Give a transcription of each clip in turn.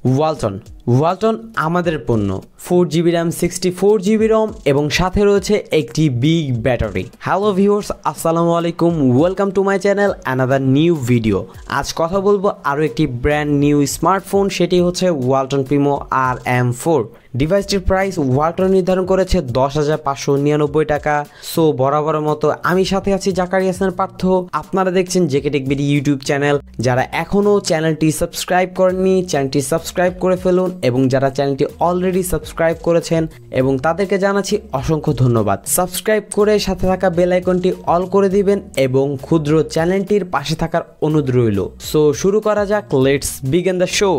ওয়ালটন ওয়ালটন আমাদের পণ্য 4GB RAM 64GB ROM এবং সাথে রয়েছে একটি বিগ ব্যাটারি। হ্যালো ভিউয়ার্স, আসসালামু আলাইকুম, welcome to my channel another new video. আজ কথা বলবো আরও একটি ব্র্যান্ড নিউ স্মার্টফোন, সেটি হচ্ছে ওয়ালটন প্রিমো Rm4। ডিভাইসটির প্রাইস ওয়ালটন নির্ধারণ করেছে 10,599 টাকা। সো বরাবরের মতো আমি সাথে আছি জাকারিয়াসের পার্থ। আপনারা দেখছেন JK tech BD YouTube channel. যারা এখনও চ্যানেলটি সাবস্ক্রাইব করেননি চ্যানেলটি সাবস্ক্রাইব করে ফেলুন, এবং যারা চ্যানেলটি অলরেডি সাবস্ক্রাইব করেছেন এবং তাদেরকে জানাচ্ছি অসংখ্য ধন্যবাদ। সাবস্ক্রাইব করে সাথে থাকা বেল আইকনটি অল করে দিবেন এবং ক্ষুদ্র চ্যানেলটির পাশে থাকার অনুরোধ রইল। সো শুরু করা যাক, লেটস বিগিন দ্য শো।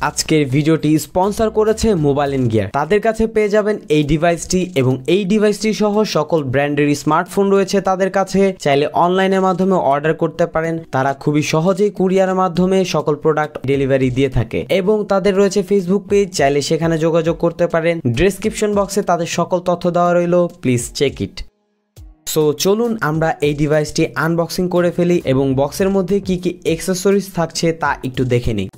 আজকের ভিডিওটি স্পন্সর করেছে মোবাইল এন্ড গিয়ার। তাদের কাছে পেয়ে যাবেন এই ডিভাইসটি, এবং এই ডিভাইসটি সহ সকল ব্র্যান্ডের স্মার্টফোন রয়েছে তাদের কাছে। চাইলে অনলাইনের মাধ্যমে অর্ডার করতে পারেন। তারা খুবই সহজেই কুরিয়ারের মাধ্যমে সকল প্রোডাক্ট ডেলিভারি দিয়ে থাকে, এবং তাদের রয়েছে ফেসবুক পেজ, চাইলে সেখানে যোগাযোগ করতে পারেন। ডেসক্রিপশন বক্সে তাদের সকল তথ্য দেওয়া রইল, প্লিজ চেক ইট। সো চলুন আমরা এই ডিভাইসটি আনবক্সিং করে ফেলি এবং বক্সের মধ্যে কি কি অ্যাক্সেসরিজ থাকছে তা একটু দেখে নিই।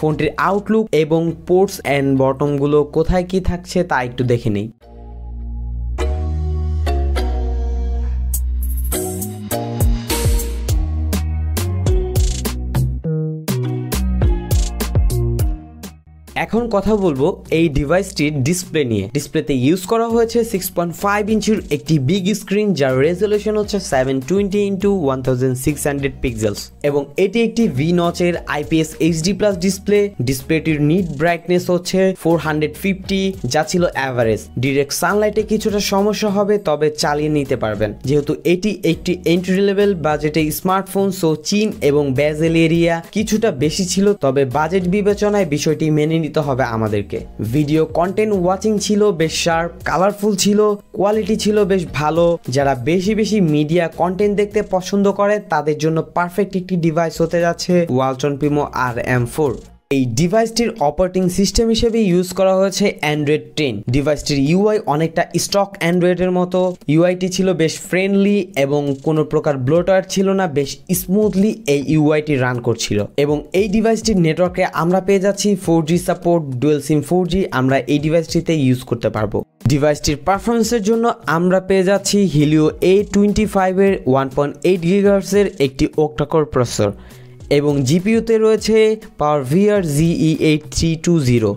ফোনটির আউটলুক এবং পোর্টস অ্যান্ড বটমগুলো কোথায় কি থাকছে তা একটু দেখে নিই। এখন কথা বলবো এই ডিভাইসটির ডিসপ্লে নিয়ে। ডিসপ্লেতে ইউজ করা হয়েছে 6.5 ইঞ্চির একটি বিগ স্ক্রিন, যার রেজলিউশন হচ্ছে 720x1600 পিক্সেলস, এবং এটি একটি ভি নচের IPS HD+ ডিসপ্লে। ডিসপ্লেটির নিট ব্রাইটনেস হচ্ছে 450, যা ছিল অ্যাভারেজ। ডিরেক্ট সানলাইটে কিছুটা সমস্যা হবে, তবে চালিয়ে নিতে পারবেন যেহেতু এটি একটি এন্ট্রি লেভেল বাজেটের স্মার্টফোন। সো চিন এবং বেজেল এরিয়া কিছুটা বেশি ছিল, তবে বাজেট বিবেচনায় বিষয়টি মেনে নিতে হবে আমাদেরকে। ভিডিও কন্টেন্ট ওয়াচিং ছিল বেশ শার্প, কালারফুল ছিল, কোয়ালিটি ছিল বেশ ভালো। যারা বেশি মিডিয়া কন্টেন্ট দেখতে পছন্দ করে তাদের জন্য পারফেক্ট একটি ডিভাইস হতে যাচ্ছে ওয়ালটন প্রিমো Rm4। এই ডিভাইসটির অপারেটিং সিস্টেম হিসেবে ইউজ করা হয়েছে Android 10। ডিভাইসটির ইউআই অনেকটা স্টক অ্যান্ড্রয়েডের মতো। ইউআইটি ছিল বেশ ফ্রেন্ডলি এবং কোনো প্রকার ব্লোটওয়্যার ছিল না, বেশ স্মুথলি এই ইউআইটি রান করছিল। এবং এই ডিভাইসটির নেটওয়ার্কে আমরা পেয়ে যাচ্ছি 4G সাপোর্ট, ডুয়েল সিম 4G আমরা এই ডিভাইসটিতে ইউজ করতে পারবো। ডিভাইসটির পারফরমেন্সের জন্য আমরা পেয়ে যাচ্ছি হিলিও A25 এর 1.8 GHz এর একটি ওক্টাকোর প্রসেসর, এবং জিপিইউতে রয়েছে PowerVR ZE8320।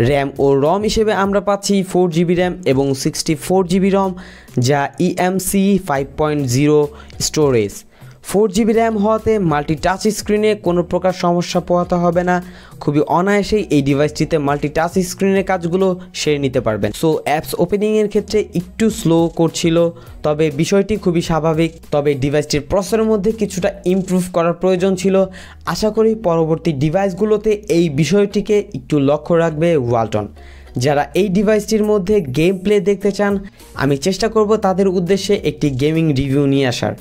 র্যাম ও রম হিসেবে আমরা পাচ্ছি 4GB RAM এবং 64GB ROM, যা EMC 5.0 স্টোরেজ। 4GB RAM হওয়াতে মাল্টি টাচ স্ক্রিনে কোনো প্রকার সমস্যা পোহাতে হবে না। খুবই অনায়াসেই এই ডিভাইসটিতে মাল্টি টাচ স্ক্রিনের কাজগুলো সেরে নিতে পারবেন। সো অ্যাপস ওপেনিংয়ের ক্ষেত্রে একটু স্লো করছিল, তবে বিষয়টি খুবই স্বাভাবিক। তবে ডিভাইসটির প্রসেসরের মধ্যে কিছুটা ইমপ্রুভ করার প্রয়োজন ছিল। আশা করি পরবর্তী ডিভাইসগুলোতে এই বিষয়টিকে একটু লক্ষ্য রাখবে ওয়ালটন। যারা এই ডিভাইসটির মধ্যে গেম প্লে দেখতে চান, আমি চেষ্টা করব তাদের উদ্দেশ্যে একটি গেমিং রিভিউ নিয়ে আসার।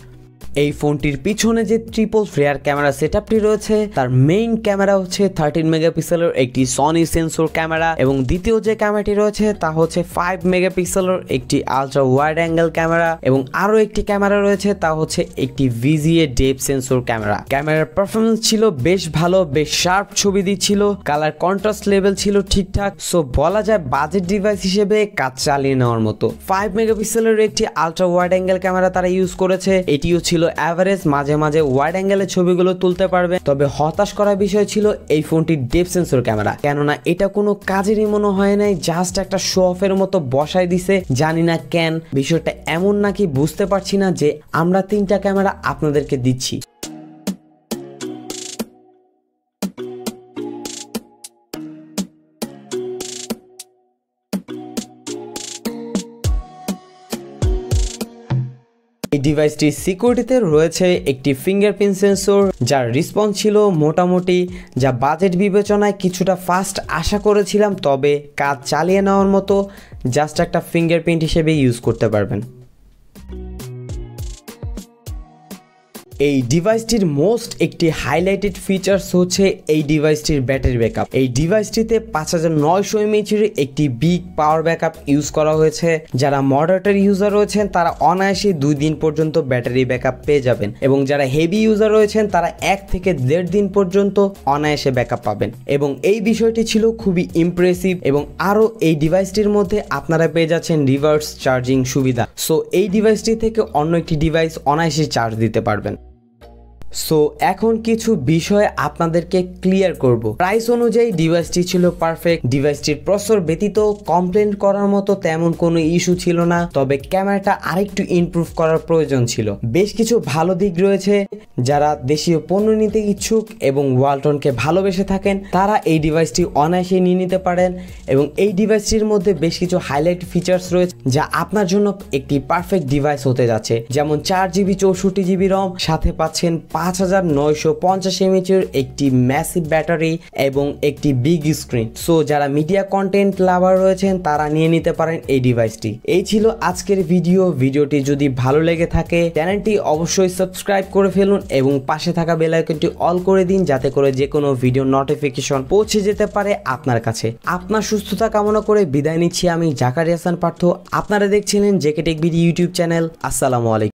এই ফোনটির পিছনে যে ট্রিপল ফ্লেয়ার ক্যামেরা সেটআপটি রয়েছে, তার মেইন ক্যামেরা হচ্ছে 13 মেগাপিক্সেলের একটি সনি সেন্সর ক্যামেরা, এবং দ্বিতীয় যে ক্যামেরাটি রয়েছে তা হচ্ছে 5 মেগাপিক্সেলের একটি আলট্রা ওয়াইড অ্যাঙ্গেল ক্যামেরা, এবং আরও একটি ক্যামেরা রয়েছে তা হচ্ছে একটি VGA ডেপথ সেন্সর ক্যামেরা। ক্যামেরার পারফরমেন্স ছিল বেশ ভালো, বেশ শার্প ছবি দিচ্ছিল, কালার কন্ট্রাস্ট লেভেল ছিল ঠিকঠাক। সো বলা যায় বাজেট ডিভাইস হিসেবে কাজ চালিয়ে নেওয়ার মতো। 5 মেগাপিক্সেলের একটি আলট্রা ওয়াইড অ্যাঙ্গেল ক্যামেরা তারা ইউজ করেছে, এটিও ছিল অ্যাভারেজ। মাঝে মাঝে ওয়াইড অ্যাঙ্গেলের ছবিগুলো তুলতে পারবে, তবে হতাশ করার বিষয় ছিল এই ফোনটির ডেপথ সেন্সর ক্যামেরা। কেননা এটা কোনো কাজেরই মনে হয় নাই, জাস্ট একটা শো অফের মতো বসাই দিছে। জানি না কেন বিষয়টা এমন, নাকি বুঝতে পারছি না যে আমরা 3টা ক্যামেরা আপনাদেরকে দিচ্ছি। এই ডিভাইসটির সিকিউরিটিতে রয়েছে একটি ফিঙ্গারপ্রিন্ট সেন্সর, যার রেসপন্স ছিল মোটামুটি, যা বাজেট বিবেচনায় কিছুটা ফাস্ট আশা করেছিলাম, তবে কাজ চালিয়ে নেওয়ার মতো জাস্ট একটা ফিঙ্গারপ্রিন্ট হিসেবে ইউজ করতে পারবেন। এই ডিভাইসটির মোস্ট একটি হাইলাইটেড ফিচার্স হচ্ছে এই ডিভাইসটির ব্যাটারি ব্যাকআপ। এই ডিভাইসটিতে 5900 mAh একটি বিগ পাওয়ার ব্যাকআপ ইউজ করা হয়েছে। যারা মডারেটর ইউজার রয়েছেন তারা অনায়াসে 2 দিন পর্যন্ত ব্যাটারি ব্যাকআপ পেয়ে যাবেন, এবং যারা হেভি ইউজার রয়েছেন তারা 1 থেকে 1.5 দিন পর্যন্ত অনায়াসে ব্যাকআপ পাবেন। এবং এই বিষয়টি ছিল খুবই ইমপ্রেসিভ। এবং আরও এই ডিভাইসটির মধ্যে আপনারা পেয়ে যাচ্ছেন রিভার্স চার্জিং সুবিধা। সো এই ডিভাইসটি থেকে অন্য একটি ডিভাইস অনায়াসে চার্জ দিতে পারবেন। সো এখন কিছু বিষয় আপনাদেরকে ক্লিয়ার করব। প্রাইস অনুযায়ী ডিভাইসটি ছিল পারফেক্ট। ডিভাইসটির প্রসেসর ব্যতীত কমপ্লেন করার মতো তেমন কোনো ইস্যু ছিল না, তবে ক্যামেরাটা আরেকটু ইমপ্রুভ করার প্রয়োজন ছিল। বেশ কিছু ভালো দিক রয়েছে। যারা দেশীয় পণ্য নিতে ইচ্ছুক এবং ওয়ালটনকে ভালোবেসে থাকেন তারা এই ডিভাইসটি অনায়াসে নিয়ে নিতে পারেন। এবং এই ডিভাইসটির মধ্যে বেশ কিছু হাইলাইট ফিচার্স রয়েছে যা আপনার জন্য একটি পারফেক্ট ডিভাইস হতে যাচ্ছে, যেমন 4GB 64GB রম, সাথে পাচ্ছেন 5950 mAh একটি ম্যাসিভ ব্যাটারি এবং একটি বিগ স্ক্রিন। সো যারা মিডিয়া কন্টেন্ট লাভার রয়েছেন তারা নিয়ে নিতে পারেন এই ডিভাইসটি। এই ছিল আজকের ভিডিওটি যদি ভালো লেগে থাকে চ্যানেলটি অবশ্যই সাবস্ক্রাইব করে ফেলুন এবং পাশে থাকা বেল আইকনটি অল করে দিন, যাতে করে যে কোনো ভিডিও নোটিফিকেশন পৌঁছে যেতে পারে আপনার কাছে। আপনার সুস্থতা কামনা করে বিদায় নিচ্ছি আমি জাকারিয়া হাসান পার্থ। আপনারা দেখছিলেন JK tech video YouTube channel. আসসালামু আলাইকুম।